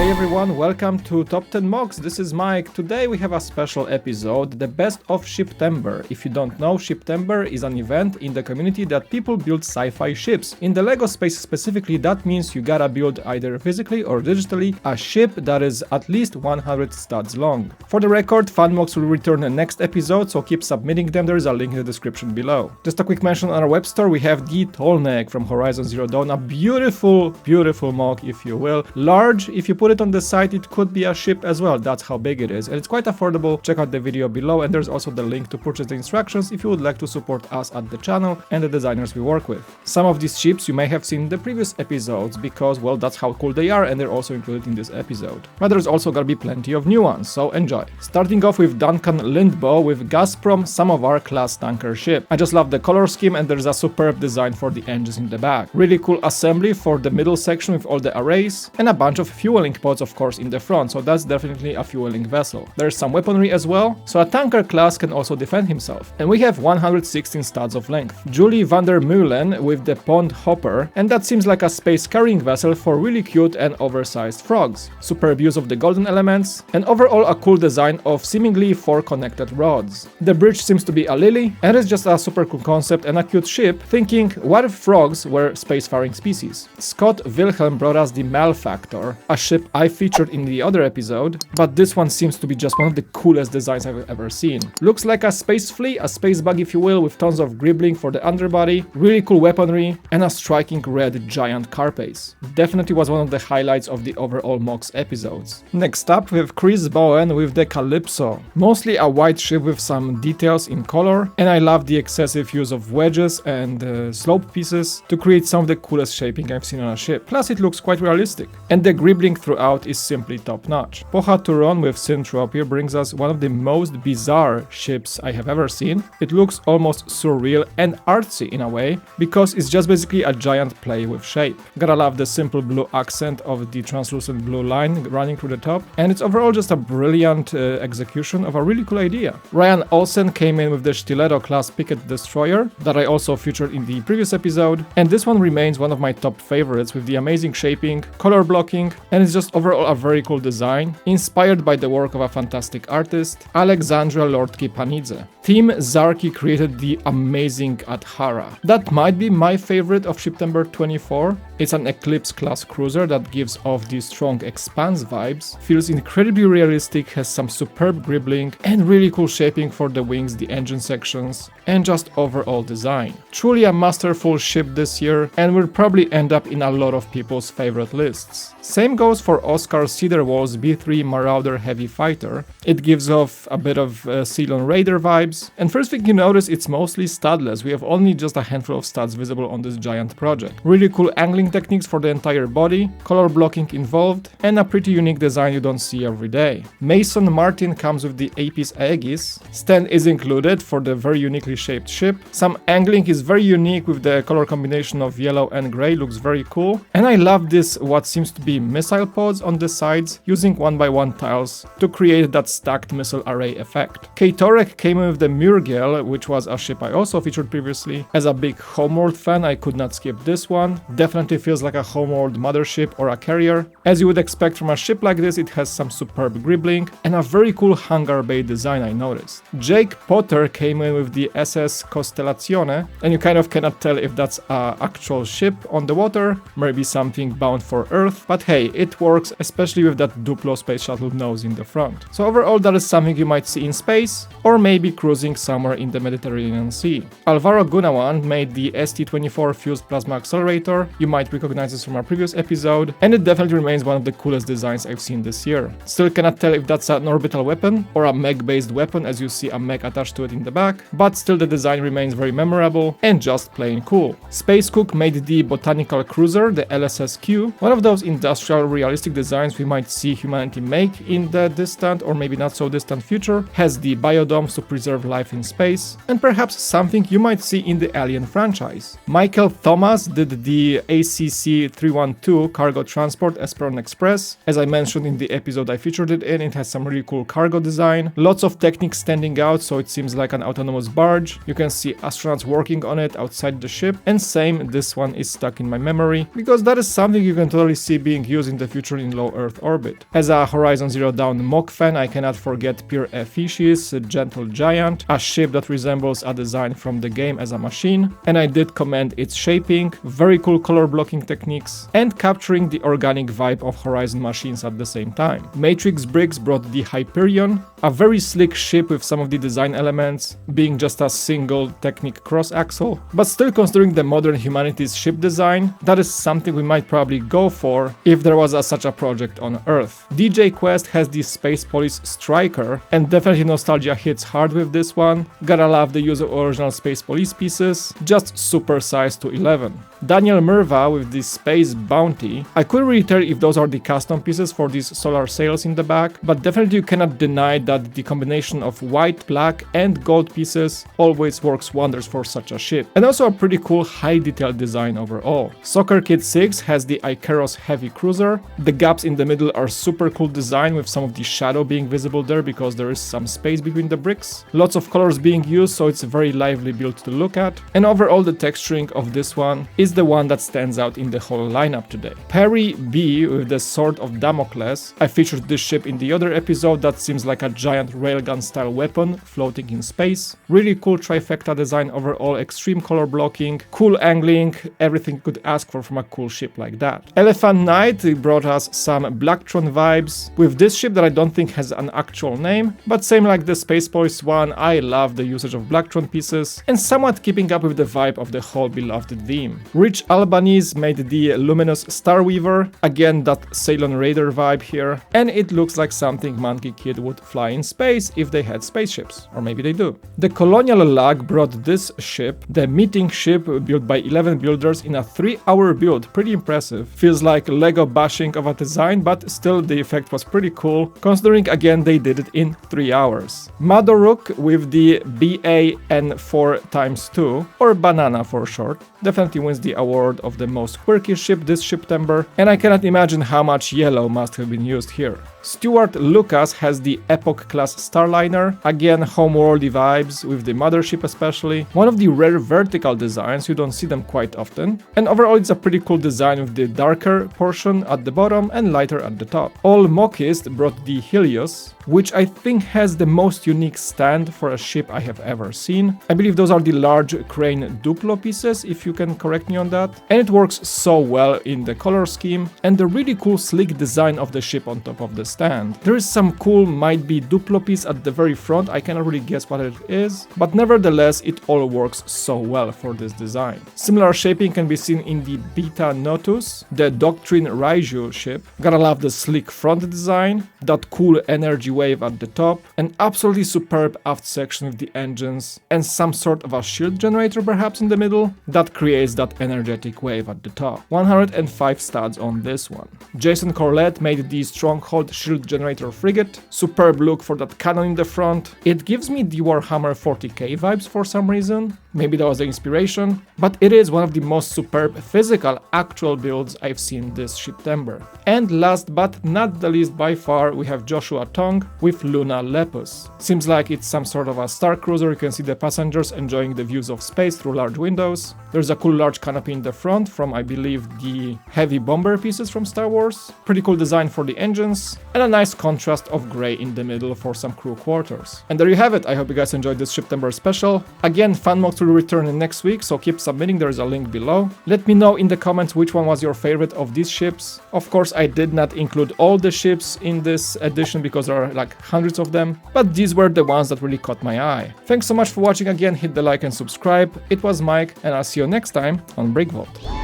Hey everyone, welcome to Top 10 MOCs. This is Mike. Today we have a special episode, the best of SHIPTember. If you don't know, SHIPTember is an event in the community that people build sci-fi ships. In the LEGO space specifically, that means you gotta build either physically or digitally a ship that is at least 100 studs long. For the record, FAN MOCs will return in the next episode, so keep submitting them. There is a link in the description below. Just a quick mention on our web store, we have the Tallneck from Horizon Zero Dawn, a beautiful MOC if you will. Large, if you put it on the side, it could be a ship as well, that's how big it is, and it's quite affordable. Check out the video below, and there's also the link to purchase the instructions if you would like to support us at the channel and the designers we work with. Some of these ships you may have seen in the previous episodes because, well, that's how cool they are, and they're also included in this episode. But there's also gonna be plenty of new ones, so enjoy. Starting off with Duncan Lindbo with Gazprom Samovar-class tanker ship. I just love the color scheme, and there's a superb design for the engines in the back. Really cool assembly for the middle section with all the arrays, and a bunch of fueling pods of course in the front, so that's definitely a fueling vessel. There's some weaponry as well, so a tanker class can also defend himself. And we have 116 studs of length. Julie vanderMeulen with the pond hopper, and that seems like a space carrying vessel for really cute and oversized frogs. Superb use of the golden elements, and overall a cool design of seemingly 4 connected rods. The bridge seems to be a lily, and it's just a super cool concept and a cute ship, thinking what if frogs were spacefaring species? Scott Wilhelm brought us the Malefactor, a ship I featured in the other episode, but this one seems to be just one of the coolest designs I've ever seen. Looks like a space flea, a space bug if you will, with tons of gribbling for the underbody, really cool weaponry, and a striking red giant carapace. Definitely was one of the highlights of the overall MOCs episodes. Next up we have Boen with the Calypso. Mostly a white ship with some details in color, and I love the excessive use of wedges and slope pieces to create some of the coolest shaping I've seen on a ship. Plus it looks quite realistic, and the gribbling throughout is simply top-notch. Pohaturon with Syntropy brings us one of the most bizarre ships I have ever seen. It looks almost surreal and artsy in a way, because it's just basically a giant play with shape. Gotta love the simple blue accent of the translucent blue line running through the top, and it's overall just a brilliant execution of a really cool idea. Ryan Olsen came in with the Stiletto class picket destroyer that I also featured in the previous episode, and this one remains one of my top favorites with the amazing shaping, color blocking, and it's just overall a very cool design, inspired by the work of a fantastic artist, Alexandra Lordki-Panidze. Tim Zarki created the amazing Adhara. That might be my favorite of SHIPTember 24. It's an Eclipse class cruiser that gives off these strong expanse vibes, feels incredibly realistic, has some superb gribbling, and really cool shaping for the wings, the engine sections, and just overall design. Truly a masterful ship this year, and will probably end up in a lot of people's favorite lists. Same goes for Oscar Cederwall's B3 Marauder Heavy Fighter. It gives off a bit of Ceylon Raider vibes, and first thing you notice, it's mostly studless. We have only just a handful of studs visible on this giant project. Really cool angling techniques for the entire body, color blocking involved, and a pretty unique design you don't see every day. Mason Martin comes with the Apis Aegis. Stand is included for the very uniquely shaped ship. Some angling is very unique with the color combination of yellow and gray, looks very cool. And I love this what seems to be missile pods on the sides, using 1x1 tiles to create that stacked missile array effect. Ktorrek came in with the Muirgel, which was a ship I also featured previously. As a big Homeworld fan, I could not skip this one. Definitely feels like a Homeworld mothership or a carrier. As you would expect from a ship like this, it has some superb gribbling and a very cool hangar bay design I noticed. Jake Potter came in with the SS Costellazione, and you kind of cannot tell if that's an actual ship on the water, maybe something bound for Earth, but hey, it works, especially with that Duplo space shuttle nose in the front. So overall that is something you might see in space, or maybe cruising somewhere in the Mediterranean Sea. Alvaro Gunawan made the ST-24 fused plasma accelerator. You might recognize this from our previous episode, and it definitely remains one of the coolest designs I've seen this year. Still cannot tell if that's an orbital weapon or a mech based weapon, as you see a mech attached to it in the back, but still the design remains very memorable and just plain cool. Space Cook made the Botanical Cruiser, the LSSQ, one of those industrial realistic designs we might see humanity make in the distant or maybe not so distant future, has the biodomes to preserve life in space, and perhaps something you might see in the Alien franchise. Michael Thomas did the AC ACC312 cargo transport Esperon Express. As I mentioned in the episode I featured it in, it has some really cool cargo design. Lots of techniques standing out, so it seems like an autonomous barge. You can see astronauts working on it outside the ship. And same, this one is stuck in my memory, because that is something you can totally see being used in the future in low Earth orbit. As a Horizon Zero Dawn MOC fan, I cannot forget Pierre Fieschi's Gentle Giant, a ship that resembles a design from the game as a machine, and I did commend its shaping, very cool color blocking techniques, and capturing the organic vibe of Horizon machines at the same time. Matrix Bricks brought the Hyperion, a very slick ship with some of the design elements being just a single Technic cross-axle, but still considering the modern humanities ship design, that is something we might probably go for if there was such a project on Earth. DJ Quest has the Space Police Striker, and definitely nostalgia hits hard with this one. Gotta love the use of original Space Police pieces, just supersized to 11. Daniel Merva with the Space Bounty. I couldn't really tell if those are the custom pieces for these solar sails in the back, but definitely you cannot deny that the combination of white, black and gold pieces always works wonders for such a ship. And also a pretty cool high detail design overall. Soccer Kid 6 has the Ikeros Heavy Cruiser. The gaps in the middle are super cool design with some of the shadow being visible there because there is some space between the bricks. Lots of colors being used, so it's a very lively build to look at. And overall the texturing of this one is the one that stands out in the whole lineup today. Perry B with the Sword of Damocles. I featured this ship in the other episode. That seems like a giant railgun style weapon floating in space. Really cool trifecta design overall, extreme color blocking, cool angling, everything you could ask for from a cool ship like that. Elephant Knight brought us some Blacktron vibes with this ship that I don't think has an actual name, but same like the Space Police one, I love the usage of Blacktron pieces and somewhat keeping up with the vibe of the whole beloved theme. Rich Albanese made the Luminous Starweaver, again that Ceylon Raider vibe here, and it looks like something Monkey Kid would fly in space if they had spaceships, or maybe they do. The Colonial L brought this ship, the meeting ship built by 11 builders in a 3-hour build, pretty impressive. Feels like Lego bashing of a design, but still the effect was pretty cool, considering again they did it in 3 hours. Madoruk with the BAN4x2, or Banana for short, definitely wins the award of the most quirky ship this SHIPTember, and I cannot imagine how much yellow must have been used here. Stuart Lucas has the Epoch class Starliner, again homeworldy vibes with the mothership especially, one of the rare vertical designs, you don't see them quite often, and overall it's a pretty cool design with the darker portion at the bottom and lighter at the top. All MOCs brought the Helios, which I think has the most unique stand for a ship I have ever seen. I believe those are the large crane Duplo pieces, if you can correct me on that, and it works so well in the color scheme and the really cool sleek design of the ship on top of the stand. There is some cool might be Duplo piece at the very front, I cannot really guess what it is, but nevertheless it all works so well for this design. Similar shaping can be seen in the Beta Notus, the Doctrine Raiju ship. Gotta love the sleek front design, that cool energy wave at the top, an absolutely superb aft section with the engines, and some sort of a shield generator perhaps in the middle, that creates that energetic wave at the top. 105 stats on this one. Jason Corlett made the Stronghold shield generator frigate, superb look for that cannon in the front. It gives me the Warhammer 40k vibes for some reason, maybe that was the inspiration, but it is one of the most superb physical actual builds I've seen this SHIPTember. And last but not the least by far, we have Joshua Tong with Luna Lepus. Seems like it's some sort of a star cruiser, you can see the passengers enjoying the views of space through large windows. There's a cool large canopy in the front from I believe the heavy bomber pieces from Star Wars. Pretty cool design for the engines, and a nice contrast of grey in the middle for some crew quarters. And there you have it, I hope you guys enjoyed this SHIPTember special. Again, fan MOCs will return next week, so keep submitting, there is a link below. Let me know in the comments which one was your favorite of these ships. Of course, I did not include all the ships in this edition because there are like hundreds of them, but these were the ones that really caught my eye. Thanks so much for watching again, hit the like and subscribe. It was Mike, and I'll see you next time on Brickvault.